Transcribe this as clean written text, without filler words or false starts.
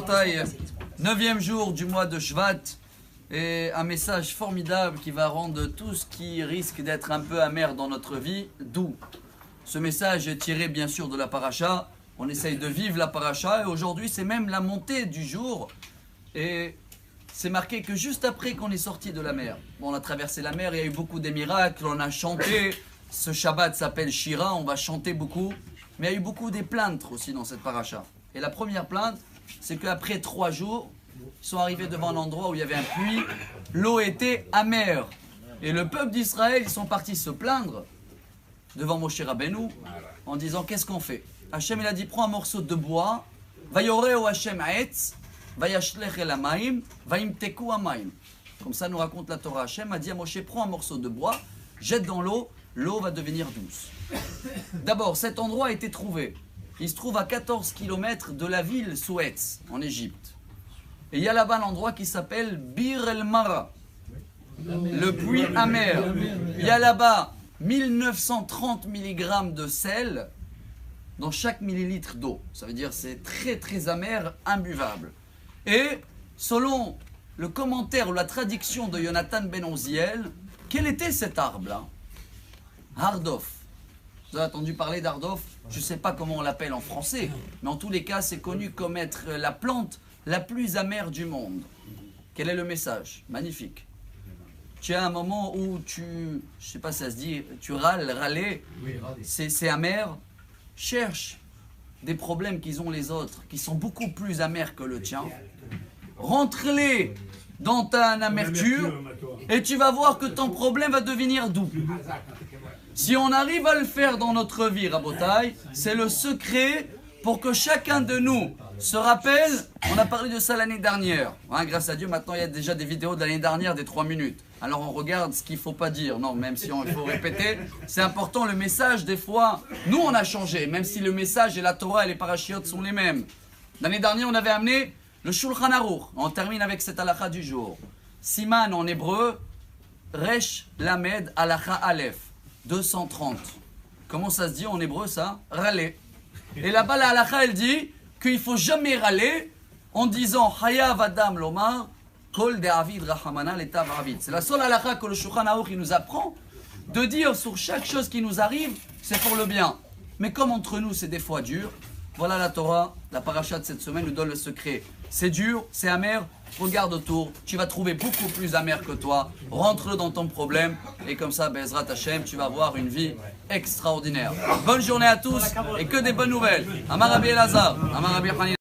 Rabotai, 9e jour du mois de Shvat, et un message formidable qui va rendre tout ce qui risque d'être un peu amer dans notre vie doux. Ce message est tiré bien sûr de la paracha, on essaye de vivre la paracha, et aujourd'hui c'est même la montée du jour, et c'est marqué que juste après qu'on est sorti de la mer, bon, on a traversé la mer, il y a eu beaucoup de miracles, on a chanté, ce Shabbat s'appelle Shira, on va chanter beaucoup, mais il y a eu beaucoup des plaintes aussi dans cette paracha. Et la première plainte, c'est qu'après 3 jours, ils sont arrivés devant un endroit où il y avait un puits, l'eau était amère. Et le peuple d'Israël, ils sont partis se plaindre devant Moshe Rabbeinu en disant qu'est-ce qu'on fait? Hachem il a dit prends un morceau de bois, vayoreo Hachem aetz, vayashlech el hamayim, vayimteku hamayim. Comme ça nous raconte la Torah. Hachem a dit à Moshe prends un morceau de bois, jette dans l'eau, l'eau va devenir douce. D'abord, cet endroit a été trouvé. Il se trouve à 14 km de la ville Souetz, en Égypte. Et il y a là-bas un endroit qui s'appelle Bir el Mara, le puits amer. Il y a là-bas 1930 mg de sel dans chaque millilitre d'eau. Ça veut dire c'est très très amer, imbuvable. Et selon le commentaire ou la traduction de Jonathan Ben Oziel, quel était cet arbre-là? Hardof. Vous avez entendu parler d'Hardof? Je ne sais pas comment on l'appelle en français, mais en tous les cas, c'est connu comme être la plante la plus amère du monde. Quel est le message? Magnifique. Tu as un moment où je ne sais pas si ça se dit, tu râler, c'est amer. Cherche des problèmes qu'ils ont les autres, qui sont beaucoup plus amers que le tien. Rentre-les dans ta amertume et tu vas voir que ton problème va devenir doux. Si on arrive à le faire dans notre vie, Rabotai, c'est le secret pour que chacun de nous se rappelle. On a parlé de ça l'année dernière. Hein, grâce à Dieu, maintenant il y a déjà des vidéos de l'année dernière, des 3 minutes. Alors on regarde ce qu'il ne faut pas dire. Non, même si il faut répéter, c'est important le message. Des fois, nous on a changé, même si le message et la Torah et les parachiotes sont les mêmes. L'année dernière, on avait amené le Shulchan Aruch. On termine avec cette halakha du jour. Siman en hébreu, Resh Lamed halakha Aleph. 230. Comment ça se dit en hébreu ça? Râler. Et là-bas la halakha elle dit qu'il ne faut jamais râler en disant Hayav Adam Lomar Kol de Avid Rahamana Letav Avid. C'est la seule halakha que le Shulchan Aruch nous apprend de dire sur chaque chose qui nous arrive c'est pour le bien. Mais comme entre nous c'est des fois dur, voilà la Torah, la paracha de cette semaine nous donne le secret. C'est dur, c'est amer, regarde autour, tu vas trouver beaucoup plus amer que toi, rentre dans ton problème et comme ça, Bezrat Hashem, tu vas avoir une vie extraordinaire. Bonne journée à tous et que des bonnes nouvelles. Amar Rabbi Elazar, Amar Rabbi Hanina.